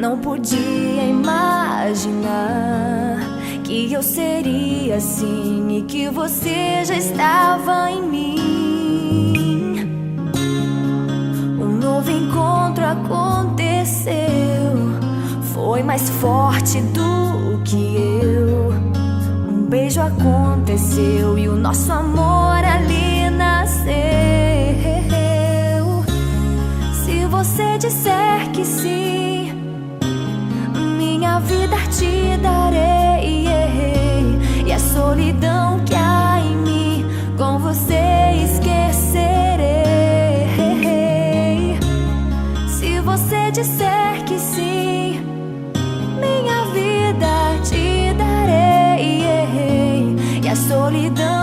Não podia imaginar que eu seria assim e que você já estava em mim. Um novo encontro aconteceu, foi mais forte do que eu. Um beijo aconteceu e o nosso amor ali nasceu. Se você disser que sim, minha vida te darei, e a solidão que há em mim com você esquecerei. Se você disser que sim, minha vida te darei, e a solidão